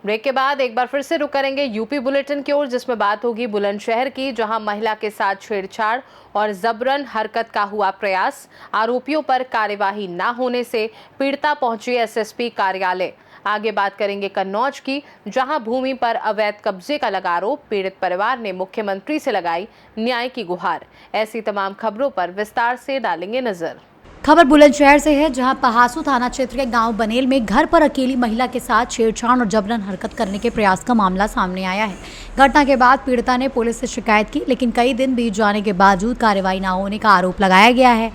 Break के बाद एक बार फिर से रुक करेंगे यूपी बुलेटिन की ओर, जिसमें बात होगी बुलंदशहर की, जहां महिला के साथ छेड़छाड़ और जबरन हरकत का हुआ प्रयास। आरोपियों पर कार्यवाही न होने से पीड़िता पहुंची एसएसपी कार्यालय। आगे बात करेंगे कन्नौज की, जहां भूमि पर अवैध कब्जे का लगा आरोप। पीड़ित परिवार ने मुख्यमंत्री से लगाई न्याय की गुहार। ऐसी तमाम खबरों पर विस्तार से डालेंगे नजर। खबर बुलंदशहर से है, जहां पहासू थाना क्षेत्र के गांव बनेल में घर पर अकेली महिला के साथ छेड़छाड़ और जबरन हरकत करने के प्रयास का मामला सामने आया है। घटना के बाद पीड़िता ने पुलिस से शिकायत की, लेकिन कई दिन बीत जाने के बावजूद कार्रवाई न होने का आरोप लगाया गया है।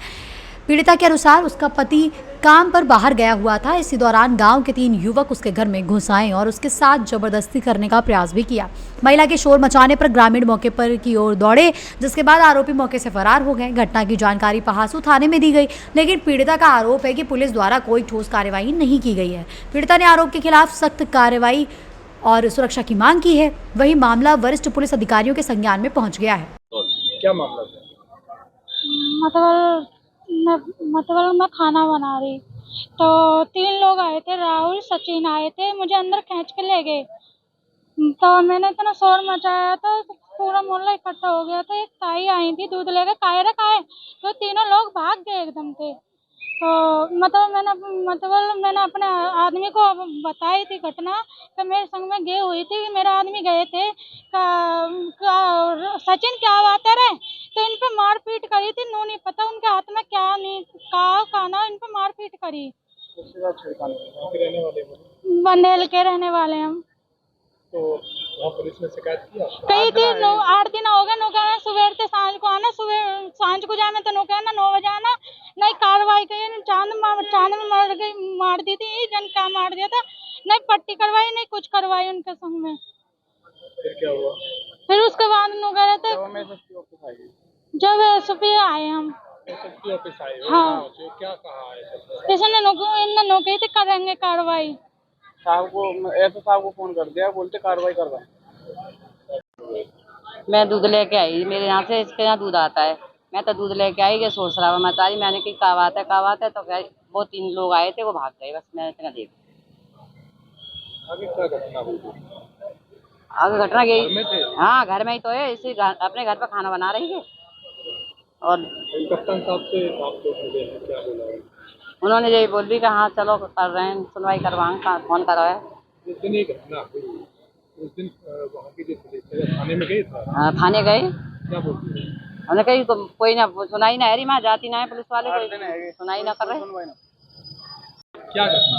पीड़िता के अनुसार उसका पति काम पर बाहर गया हुआ था। इसी दौरान गांव के 3 युवक उसके घर में घुस आए और उसके साथ जबरदस्ती करने का प्रयास भी किया। महिला के शोर मचाने पर ग्रामीण मौके पर की ओर दौड़े, जिसके बाद आरोपी मौके से फरार हो गए। घटना की जानकारी पहासू थाने में दी गई, लेकिन पीड़िता का आरोप है कि पुलिस द्वारा कोई ठोस कार्रवाई नहीं की गई है। पीड़िता ने आरोप के खिलाफ सख्त कार्रवाई और सुरक्षा की मांग की है। वहीं मामला वरिष्ठ पुलिस अधिकारियों के संज्ञान में पहुंच गया है। क्या मामला था? मतलब मैं खाना बना रही तो 3 लोग आए थे, राहुल सचिन आए थे, मुझे अंदर खींच के ले गए। तो मैंने इतना शोर मचाया तो पूरा मोहल्ला इकट्ठा हो गया। तो एक ताई आई थी दूध लेकर, काय रे काय, तो तीनों लोग भाग गए एकदम से। तो मैंने अपने आदमी को बताई थी घटना, तो मेरे संग में गए हुई थी, मेरे आदमी गए थे सचिन क्या बात है रे, तो इन पे मारपीट करी थी। नो नहीं पता उनके हाथ में क्या नहीं खाना, इन पे मारपीट करी। बंदेल के रहने वाले हम। तो वहाँ पुलिस ने शिकायत किया? कई दिन 8 दिन हो गए। नो कहना सुबह से सांझ को आना, सुबह सांझ को जाना, तो नो कहना 9 बजे आना। नहीं कार्रवाई की, चांद में मार दी थी, जन का मार दिया था, नहीं पट्टी करवाई, नहीं कुछ करवाई उनके संग में। फिर क्या हुआ? फिर उसके बाद नो कह रहे थे जब एसपी आए हम। एसपी ऑफिस आए हो? हाँ। तो क्या कहा है? इसने नो कही थी करेंगे कार्रवाई। साहब को ऐसे साहब को फोन कर दिया, बोलते कार्रवाई कर रहे हैं। मैं दूध लेके आई, मेरे यहाँ से इसके यहाँ दूध आता है। मैं तो दूध लेके आई, शोर शराबा मचा रही। मैंने कहा क्या बात है, तो क्या वो 3 लोग आए थे, वो भाग गए। बस मैंने इतना देख। आगे क्या घटना हुई? आगे घटना घर में थे? हाँ, घर में ही तो है, इसी अपने घर पर खाना बना रही है। और कप्तान साहब से आप लोग मिले हैं, क्या बोला? उन्होंने यही बोल दी कि हाँ चलो कर रहे हैं, सुनवाई करवाएं, फोन करो है। जिस दिन ये घटना हुई उस दिन वहाँ की जो पुलिस है थाने में गई था? हाँ, थाने गए। क्या बोलती है? हमने कही कोई ना सुनाई ना, हरी माँ जाती ना है पुलिस वाले, कोई सुनाई ना कर रहे। क्या घटना?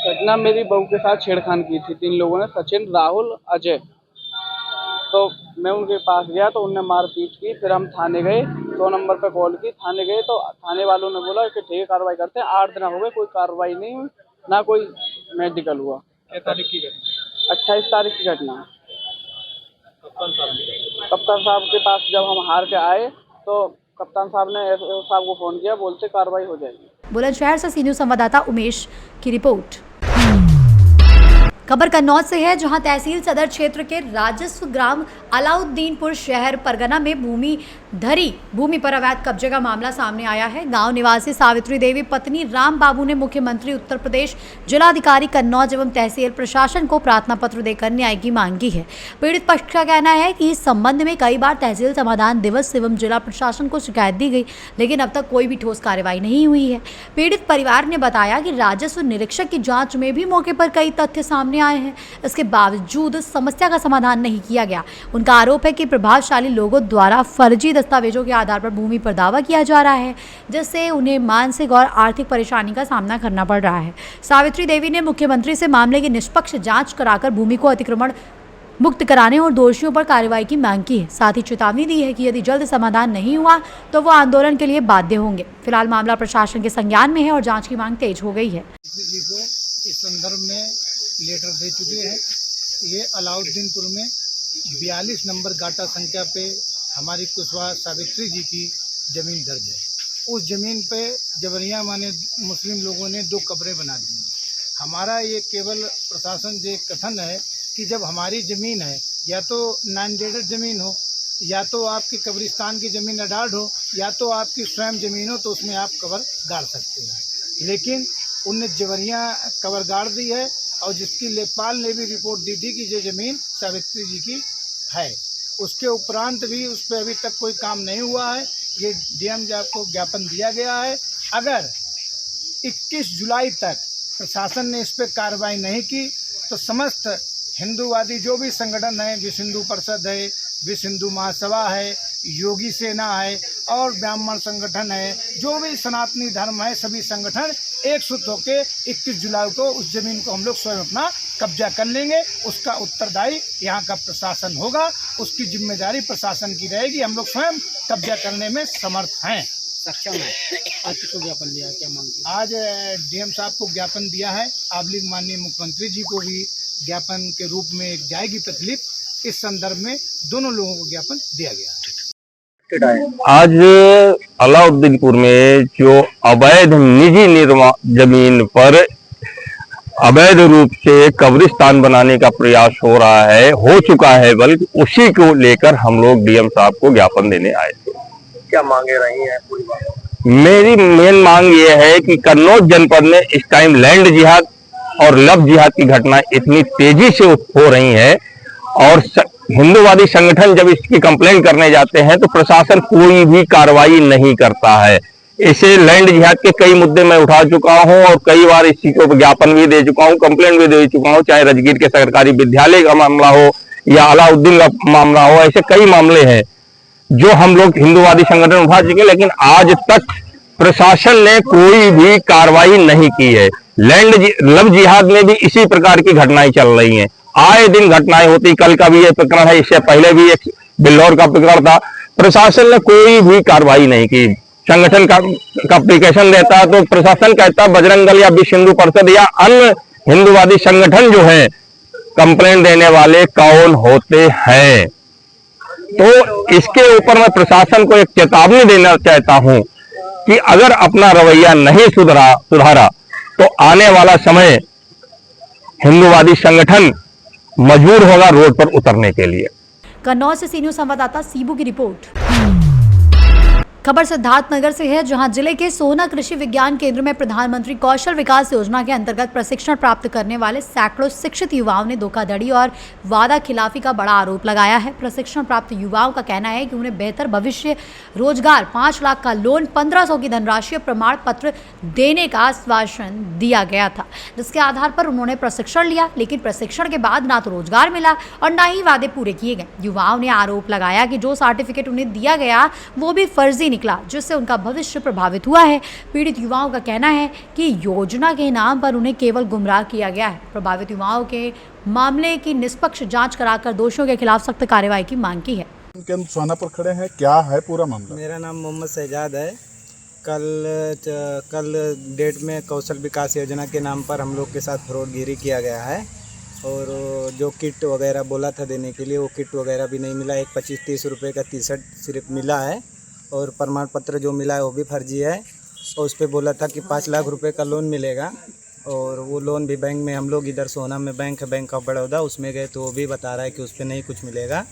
घटना मेरी बहू के साथ छेड़खानी की थी 3 लोगों ने, सचिन, राहुल, अजय। तो मैं उनके पास गया तो उनने मारपीट की। फिर हम थाने गए, 2 नंबर पे कॉल की, थाने गए तो थाने वालों ने बोला कि ठीक है कार्रवाई करते हैं। 8 दिन हो गए, कोई कार्रवाई नहीं हुई, ना कोई मेडिकल हुआ। क्या तारीख की घटना? 28 तारीख की घटना है। कप्तान साहब के पास जब हम हार के आए तो कप्तान साहब ने एसओ साहब को फोन किया, बोलते कार्रवाई हो जाएगी। बुलंदशहर से सी न्यूज़ संवाददाता उमेश की रिपोर्ट। खबर कन्नौज से है, जहां तहसील सदर क्षेत्र के राजस्व ग्राम अलाउद्दीनपुर शहर परगना में भूमि पर अवैध कब्जे का मामला सामने आया है। गांव निवासी सावित्री देवी पत्नी राम बाबू ने मुख्यमंत्री उत्तर प्रदेश, जिलाधिकारी कन्नौज एवं तहसील प्रशासन को प्रार्थना पत्र देकर न्याय की मांग की है। पीड़ित पक्ष का कहना है कि इस संबंध में कई बार तहसील समाधान दिवस एवं जिला प्रशासन को शिकायत दी गई, लेकिन अब तक कोई भी ठोस कार्रवाई नहीं हुई है। पीड़ित परिवार ने बताया कि राजस्व निरीक्षक की जाँच में भी मौके पर कई तथ्य सामने आए हैं, इसके बावजूद समस्या का समाधान नहीं किया गया। उनका आरोप है कि प्रभावशाली लोगों द्वारा फर्जी दस्तावेजों के आधार पर भूमि पर दावा किया जा रहा है, जिससे उन्हें मानसिक और आर्थिक परेशानी का सामना करना पड़ रहा है। सावित्री देवी ने मुख्यमंत्री से मामले की निष्पक्ष जांच कराकर भूमि को अतिक्रमण मुक्त कराने और दोषियों पर कार्रवाई की मांग की है। साथ ही चेतावनी दी है कि यदि जल्द समाधान नहीं हुआ तो वो आंदोलन के लिए बाध्य होंगे। फिलहाल मामला प्रशासन के संज्ञान में है और जांच की मांग तेज हो गई है। इस संदर्भ में लेटर दे चुके हैं। ये अलाउद्दीनपुर में 42 नंबर गाटा संख्या पे हमारी कुशवाहा सावित्री जी की ज़मीन दर्ज है। उस ज़मीन पे जबरिया माने मुस्लिम लोगों ने 2 कब्रें बना दी। हमारा ये केवल प्रशासन से कथन है कि जब हमारी ज़मीन है, या तो नॉन डेडेड ज़मीन हो, या तो आपकी कब्रिस्तान की ज़मीन अडाल्ट हो, या तो आपकी स्वयं ज़मीन हो, तो उसमें आप कब्र गाड़ सकते हैं। लेकिन उनने जबरिया कब्र गाड़ दी है और जिसकी लेखपाल ने भी रिपोर्ट दी थी कि ये ज़मीन सावित्री जी की है। उसके उपरांत भी उस पर अभी तक कोई काम नहीं हुआ है। ये डीएम साहब को ज्ञापन दिया गया है। अगर 21 जुलाई तक प्रशासन ने इस पर कार्रवाई नहीं की तो समस्त हिंदूवादी जो भी संगठन है, विश्व हिंदू परिषद है, विश्व हिंदू महासभा है, योगी सेना है और ब्राह्मण संगठन है, जो भी सनातनी धर्म है, सभी संगठन एकजुट होकर 21 जुलाई को उस जमीन को हम लोग स्वयं अपना कब्जा कर लेंगे। उसका उत्तरदायी यहाँ का प्रशासन होगा, उसकी जिम्मेदारी प्रशासन की रहेगी। हम लोग स्वयं कब्जा करने में समर्थ हैं, सक्षम हैं। आज किसको ज्ञापन दिया, क्या मांग? आज डीएम साहब को ज्ञापन दिया है, आबलिग माननीय मुख्यमंत्री जी को भी ज्ञापन के रूप में जाएगी तकलीफ। इस संदर्भ में दोनों लोगों को ज्ञापन दिया गया है। आज अलाउद्दीनपुर में जो अवैध निजी निर्माण जमीन पर अवैध रूप से कब्रिस्तान बनाने का प्रयास हो चुका है, बल्कि उसी को लेकर हम लोग डीएम साहब को ज्ञापन देने आए थे। क्या मांगे रही हैं पूरी बात? मेरी मेन मांग ये है कि कन्नौज जनपद में इस टाइम लैंड जिहाद और लव जिहाद की घटना इतनी तेजी से हो रही है और हिंदूवादी संगठन जब इसकी कंप्लेंट करने जाते हैं तो प्रशासन कोई भी कार्रवाई नहीं करता है। इसे लैंड जिहाद के कई मुद्दे मैं उठा चुका हूं और कई बार इस चीज को ज्ञापन भी दे चुका हूं, कंप्लेंट भी दे चुका हूं, चाहे राजगीर के सरकारी विद्यालय का मामला हो या अलाउद्दीन का मामला हो। ऐसे कई मामले हैं जो हम लोग हिंदूवादी संगठन उठा चुके, लेकिन आज तक प्रशासन ने कोई भी कार्रवाई नहीं की है। लव जिहाद में भी इसी प्रकार की घटनाएं चल रही हैं, आए दिन घटनाएं होती। कल का भी ये प्रकरण है, इससे पहले भी एक बिल्लौर का प्रकरण था। प्रशासन ने कोई भी कार्रवाई नहीं की। संगठन का एप्लीकेशन देता तो प्रशासन कहता बजरंग दल या विश्व हिंदू परिषद या अन्य हिंदूवादी संगठन जो है कंप्लेंट देने वाले कौन होते हैं। तो इसके ऊपर मैं प्रशासन को एक चेतावनी देना चाहता हूं कि अगर अपना रवैया नहीं सुधारा तो आने वाला समय हिंदूवादी संगठन मजबूर होगा रोड पर उतरने के लिए। कन्नौज से सी न्यूज़ संवाददाता सीबू की रिपोर्ट। खबर सिद्धार्थनगर से है, जहां जिले के सोहना कृषि विज्ञान केंद्र में प्रधानमंत्री कौशल विकास योजना के अंतर्गत प्रशिक्षण प्राप्त करने वाले सैकड़ों शिक्षित युवाओं ने धोखाधड़ी और वादा खिलाफी का बड़ा आरोप लगाया है। प्रशिक्षण प्राप्त युवाओं का कहना है कि उन्हें बेहतर भविष्य, रोजगार, 5 लाख का लोन, 1500 की धनराशि और प्रमाण पत्र देने का आश्वासन दिया गया था, जिसके आधार पर उन्होंने प्रशिक्षण लिया, लेकिन प्रशिक्षण के बाद ना तो रोजगार मिला और ना ही वादे पूरे किए गए। युवाओं ने आरोप लगाया कि जो सर्टिफिकेट उन्हें दिया गया वो भी फर्जी निकला, जिससे उनका भविष्य प्रभावित हुआ है। पीड़ित युवाओं का कहना है कि योजना के नाम पर उन्हें केवल गुमराह किया गया है। प्रभावित युवाओं के मामले की निष्पक्ष जांच कराकर दोषियों के खिलाफ सख्त कार्रवाई की मांग की है। हम सोना पर खड़े हैं, क्या है पूरा मामला? मेरा नाम मोहम्मद शहजाद है। कल डेट में कौशल विकास योजना के नाम पर हम लोग के साथ फ्रॉडगिरी किया गया है और जो किट वगैरह बोला था देने के लिए वो किट वगैरह भी नहीं मिला। एक 25-30 रुपये का टी शर्ट सिर्फ मिला है और प्रमाण पत्र जो मिला है वो भी फर्जी है और उस पर बोला था कि 5 लाख रुपए का लोन मिलेगा और वो लोन भी बैंक में, हम लोग इधर सोना में बैंक है, बैंक ऑफ बड़ौदा, उसमें गए तो वो भी बता रहा है कि उस पर नहीं कुछ मिलेगा।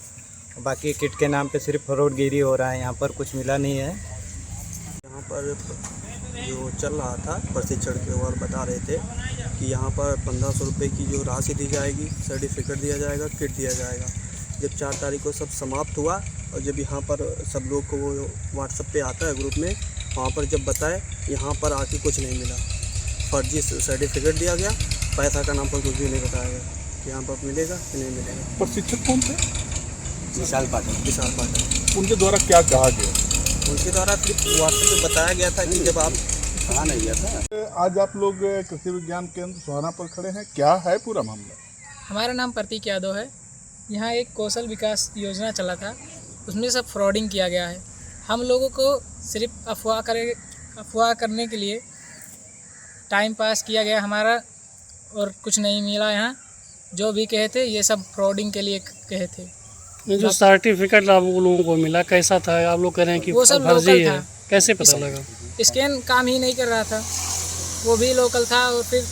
बाकी किट के नाम पे सिर्फ फ्रॉडगिरी हो रहा है, यहाँ पर कुछ मिला नहीं है। यहाँ पर जो चल रहा था प्रशिक्षण के और बता रहे थे कि यहाँ पर 1500 रुपये की जो राशि दी जाएगी, सर्टिफिकेट दिया जाएगा, किट दिया जाएगा। जब 4 तारीख को सब समाप्त हुआ और जब यहाँ पर सब लोग को वो व्हाट्सएप पे आता है ग्रुप में, वहाँ पर जब बताए यहाँ पर आके कुछ नहीं मिला, फर्जी सर्टिफिकेट दिया गया, पैसा का नाम पर कुछ भी नहीं बताया गया कि यहाँ पर मिलेगा कि नहीं मिलेगा। प्रशिक्षक कौन थे? विशाल पाठक। उनके द्वारा क्या कहा गया? उनके द्वारा सिर्फ व्हाट्सएप पे बताया गया था कि जब आप कहा नहीं गया था। आज आप लोग कृषि विज्ञान केंद्र सोहना पर खड़े हैं, क्या है पूरा मामला? हमारा नाम प्रतीक यादव है। यहाँ एक कौशल विकास योजना चला था, उसमें सब फ्रॉडिंग किया गया है। हम लोगों को सिर्फ अफवाह करने के लिए टाइम पास किया गया हमारा और कुछ नहीं मिला। यहाँ जो भी कहे थे ये सब फ्रॉडिंग के लिए कहे थे। ये जो सर्टिफिकेट आप लोगों को मिला कैसा था? आप लोग कह रहे हैं कि वो सब फर्जी लोकल है, था। कैसे पता लगा? स्कैन काम ही नहीं कर रहा था, वो भी लोकल था और फिर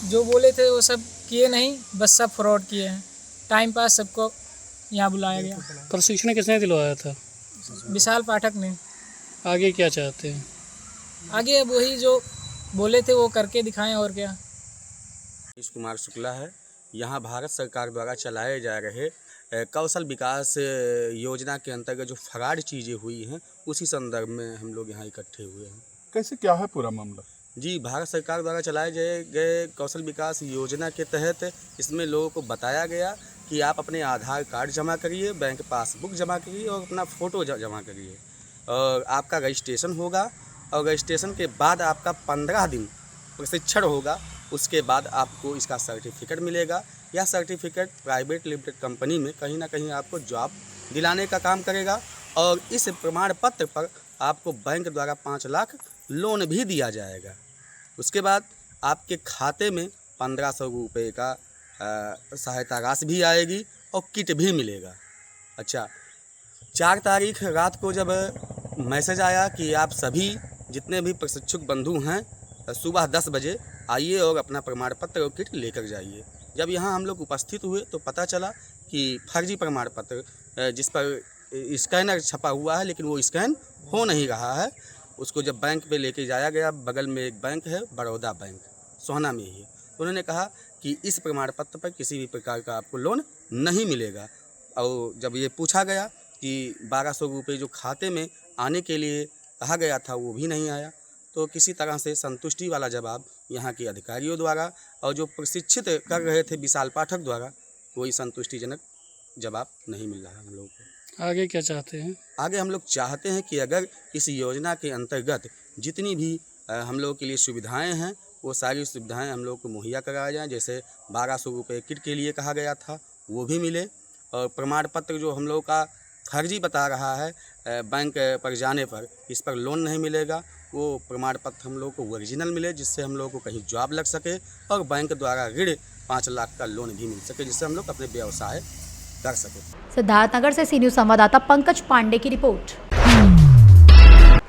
जो बोले थे वो सब किए नहीं, बस सब फ्रॉड किए हैं। टाइम पास सबको यहाँ बुलाया गया। प्रशिक्षण किसने दिलवाया था? विशाल पाठक ने। आगे क्या चाहते हैं? आगे अब वही जो बोले थे वो करके दिखाएं और क्या। कुमार शुक्ला है। यहाँ भारत सरकार द्वारा चलाए जा रहे कौशल विकास योजना के अंतर्गत जो फराड चीज़ें हुई हैं उसी संदर्भ में हम लोग यहाँ इकट्ठे हुए हैं। कैसे क्या है पूरा मामला? जी, भारत सरकार द्वारा चलाए गए कौशल विकास योजना के तहत इसमें लोगों को बताया गया कि आप अपने आधार कार्ड जमा करिए, बैंक पासबुक जमा करिए और अपना फ़ोटो जमा करिए और आपका रजिस्ट्रेशन होगा और रजिस्ट्रेशन के बाद आपका 15 दिन प्रशिक्षण होगा। उसके बाद आपको इसका सर्टिफिकेट मिलेगा। यह सर्टिफिकेट प्राइवेट लिमिटेड कंपनी में कहीं ना कहीं आपको जॉब दिलाने का काम करेगा और इस प्रमाण पत्र पर आपको बैंक द्वारा 5 लाख लोन भी दिया जाएगा। उसके बाद आपके खाते में 1500 रुपये का सहायता राशि भी आएगी और किट भी मिलेगा। अच्छा, 4 तारीख रात को जब मैसेज आया कि आप सभी जितने भी प्रशिक्षुक बंधु हैं सुबह 10 बजे आइए और अपना प्रमाण पत्र और किट लेकर जाइए। जब यहाँ हम लोग उपस्थित हुए तो पता चला कि फर्जी प्रमाण पत्र जिस पर स्कैनर छपा हुआ है लेकिन वो स्कैन हो नहीं रहा है। उसको जब बैंक पे लेके जाया गया, बगल में एक बैंक है बड़ौदा बैंक, सोहना में ही, उन्होंने कहा कि इस प्रमाण पत्र पर किसी भी प्रकार का आपको लोन नहीं मिलेगा। और जब ये पूछा गया कि 1200 रुपये जो खाते में आने के लिए कहा गया था वो भी नहीं आया, तो किसी तरह से संतुष्टि वाला जवाब यहाँ के अधिकारियों द्वारा और जो प्रशिक्षित कर रहे थे विशाल पाठक द्वारा कोई संतुष्टिजनक जवाब नहीं मिल रहा है हम लोगों को। आगे क्या चाहते हैं? आगे हम लोग चाहते हैं कि अगर इस योजना के अंतर्गत जितनी भी हम लोगों के लिए सुविधाएं हैं वो सारी सुविधाएं हम लोग को मुहैया कराया जाए। जैसे 1200 रुपये किट के लिए कहा गया था वो भी मिले और प्रमाण पत्र जो हम लोग का फर्जी बता रहा है बैंक पर जाने पर इस पर लोन नहीं मिलेगा, वो प्रमाण पत्र हम लोग को ओरिजिनल मिले जिससे हम लोग को कहीं जॉब लग सके और बैंक द्वारा ऋण 5 लाख का लोन भी मिल सके जिससे हम लोग अपने व्यवसाय कर सके। सिद्धार्थनगर से सी न्यूज़ संवाददाता पंकज पांडे की रिपोर्ट।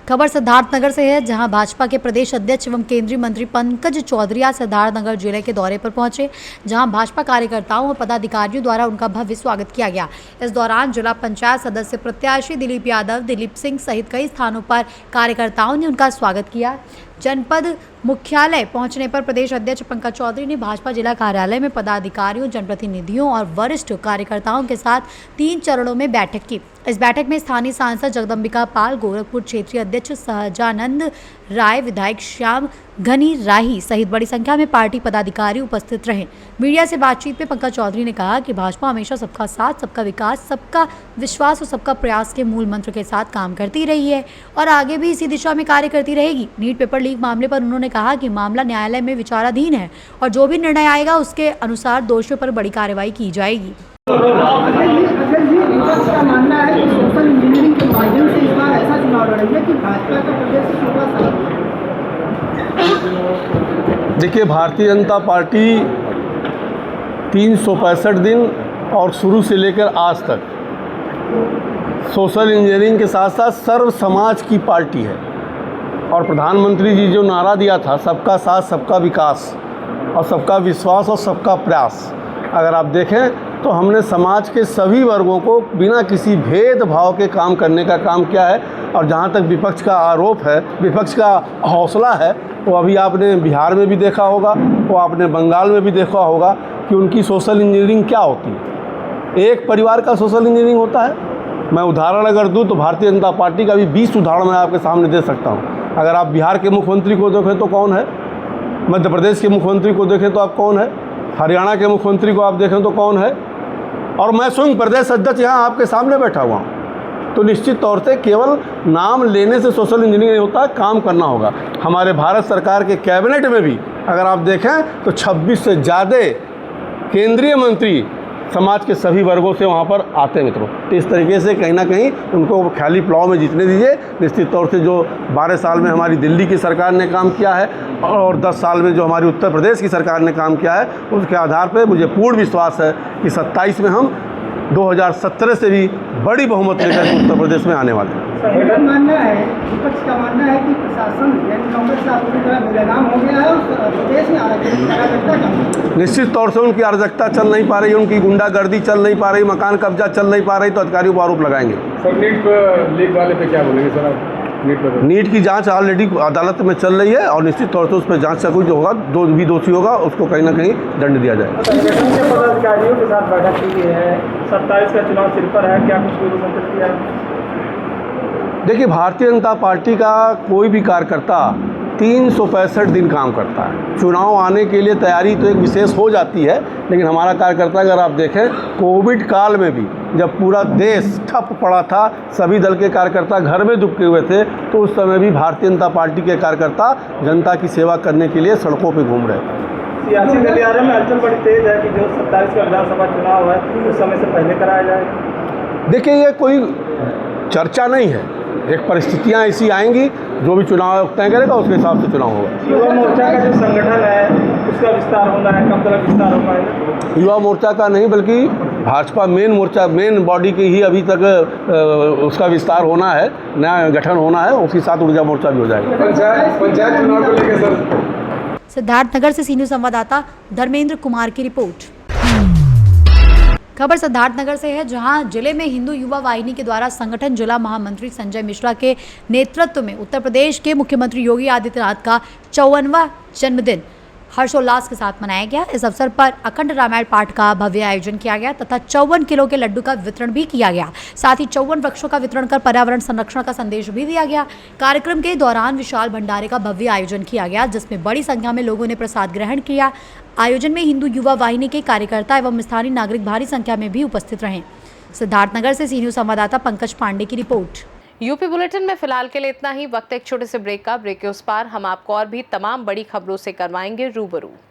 खबर सिद्धार्थनगर से है, जहां भाजपा के प्रदेश अध्यक्ष एवं केंद्रीय मंत्री पंकज चौधरी आज सिद्धार्थनगर जिले के दौरे पर पहुंचे, जहां भाजपा कार्यकर्ताओं और पदाधिकारियों द्वारा उनका भव्य स्वागत किया गया। इस दौरान जिला पंचायत सदस्य प्रत्याशी दिलीप यादव, दिलीप सिंह सहित कई स्थानों पर कार्यकर्ताओं ने उनका स्वागत किया। जनपद मुख्यालय पहुंचने पर प्रदेश अध्यक्ष पंकज चौधरी ने भाजपा जिला कार्यालय में पदाधिकारियों, जनप्रतिनिधियों और वरिष्ठ कार्यकर्ताओं के साथ 3 चरणों में बैठक की। इस बैठक में स्थानीय सांसद जगदम्बिका पाल, गोरखपुर क्षेत्रीय अध्यक्ष सहजानंद राय, विधायक श्याम घनी राही सहित बड़ी संख्या में पार्टी पदाधिकारी उपस्थित रहे। मीडिया से बातचीत में पंकज चौधरी ने कहा कि भाजपा हमेशा सबका साथ, सबका विकास, सबका विश्वास और सबका प्रयास के मूल मंत्र के साथ काम करती रही है और आगे भी इसी दिशा में कार्य करती रहेगी। नीट पेपर लीक मामले पर उन्होंने कहा कि मामला न्यायालय में विचाराधीन है और जो भी निर्णय आएगा उसके अनुसार दोषियों पर बड़ी कार्रवाई की जाएगी। देखिए, भारतीय जनता पार्टी 365 दिन और शुरू से लेकर आज तक सोशल इंजीनियरिंग के साथ साथ सर्व समाज की पार्टी है और प्रधानमंत्री जी जो नारा दिया था सबका साथ, सबका विकास और सबका विश्वास और सबका प्रयास, अगर आप देखें तो हमने समाज के सभी वर्गों को बिना किसी भेदभाव के काम करने का काम किया है। और जहाँ तक विपक्ष का आरोप है, विपक्ष का हौसला है, वो अभी आपने बिहार में भी देखा होगा, वो आपने बंगाल में भी देखा होगा कि उनकी सोशल इंजीनियरिंग क्या होती है। एक परिवार का सोशल इंजीनियरिंग होता है। मैं उदाहरण अगर दूँ तो भारतीय जनता पार्टी का भी 20 उदाहरण मैं आपके सामने दे सकता हूँ। अगर आप बिहार के मुख्यमंत्री को देखें तो कौन है, मध्य प्रदेश के मुख्यमंत्री को देखें तो आप कौन है, हरियाणा के मुख्यमंत्री को आप देखें तो कौन है, और मैं स्वयं प्रदेश अध्यक्ष यहाँ आपके सामने बैठा हुआ हूँ। तो निश्चित तौर से केवल नाम लेने से सोशल इंजीनियरिंग नहीं होता, काम करना होगा। हमारे भारत सरकार के कैबिनेट में भी अगर आप देखें तो 26 से ज़्यादा केंद्रीय मंत्री समाज के सभी वर्गों से वहाँ पर आते हैं मित्रों। तो इस तरीके से कहीं ना कहीं उनको ख्याली प्लाव में जीतने दीजिए। निश्चित तौर से जो 12 साल में हमारी दिल्ली की सरकार ने काम किया है और 10 साल में जो हमारी उत्तर प्रदेश की सरकार ने काम किया है, उसके आधार पर मुझे पूर्ण विश्वास है कि 27 में हम 2017 से भी बड़ी बहुमत लेकर उत्तर प्रदेश में आने वाले हैं। मानना है, विपक्ष का मानना है कि प्रशासन कांग्रेस का पूरी तरह बेलगाम हो गया है और प्रदेश में अराजकता। निश्चित तौर से उनकी अराजकता चल नहीं पा रही, उनकी गुंडागर्दी चल नहीं पा रही, मकान कब्जा चल नहीं पा रही, तो अधिकारियों को आरोप लगाएंगे। सर, नीट लीक वाले पे क्या बोलेंगे सर आप? नीट की जांच ऑलरेडी अदालत में चल रही है और निश्चित तौर से उस पर जांच का कोई जो होगा भी दोषी होगा उसको कहीं ना कहीं दंड दिया जाएगा। संगठन के पदाधिकारियों के साथ बैठक की गई है, 27 का चुनाव सिर पर है, क्या कुछ पूर्व संकल्प किया है? देखिए, भारतीय जनता पार्टी का कोई भी कार्यकर्ता 365 दिन काम करता है। चुनाव आने के लिए तैयारी तो एक विशेष हो जाती है, लेकिन हमारा कार्यकर्ता अगर आप देखें कोविड काल में भी जब पूरा देश ठप पड़ा था, सभी दल के कार्यकर्ता घर में दुबके हुए थे, तो उस समय भी भारतीय जनता पार्टी के कार्यकर्ता जनता की सेवा करने के लिए सड़कों पर घूम रहे थे। सियासी गलियारे में हलचल बड़ी तेज है कि जो 27 का विधानसभा चुनाव है उस समय से पहले कराया जाएगा। देखिए, ये कोई चर्चा नहीं है, एक परिस्थितियां ऐसी आएंगी, जो भी चुनाव आयोग तय करेगा उसके हिसाब से चुनाव होगा। युवा मोर्चा का जो संगठन है उसका विस्तार होना है, कब तक विस्तार हो पाएगा? युवा मोर्चा का नहीं बल्कि भाजपा मेन बॉडी की ही अभी तक उसका विस्तार होना है, नया गठन होना है, उसके साथ ऊर्जा मोर्चा भी हो जाएगा। पंचायत चुनाव को लेकर सर सिद्धार्थनगर से सीनियर संवाददाता धर्मेंद्र कुमार की रिपोर्ट। खबर सिद्धार्थनगर से है, जहां जिले में हिंदू युवा वाहिनी के द्वारा संगठन जिला महामंत्री संजय मिश्रा के नेतृत्व में उत्तर प्रदेश के मुख्यमंत्री योगी आदित्यनाथ का 54वां जन्मदिन हर्षोल्लास के साथ मनाया गया। इस अवसर पर अखंड रामायण पाठ का भव्य आयोजन किया गया तथा 54 किलो के लड्डू का वितरण भी किया गया। साथ ही 54 वृक्षों का वितरण कर पर्यावरण संरक्षण का संदेश भी दिया गया। कार्यक्रम के दौरान विशाल भंडारे का भव्य आयोजन किया गया, जिसमें बड़ी संख्या में लोगों ने प्रसाद ग्रहण किया। आयोजन में हिंदू युवा वाहिनी के कार्यकर्ता एवं स्थानीय नागरिक भारी संख्या में भी उपस्थित रहे। सिद्धार्थनगर से सीनियर संवाददाता पंकज पांडे की रिपोर्ट। यूपी बुलेटिन में फिलहाल के लिए इतना ही। वक्त एक छोटे से ब्रेक का। ब्रेक के उस पार हम आपको और भी तमाम बड़ी खबरों से करवाएंगे रूबरू।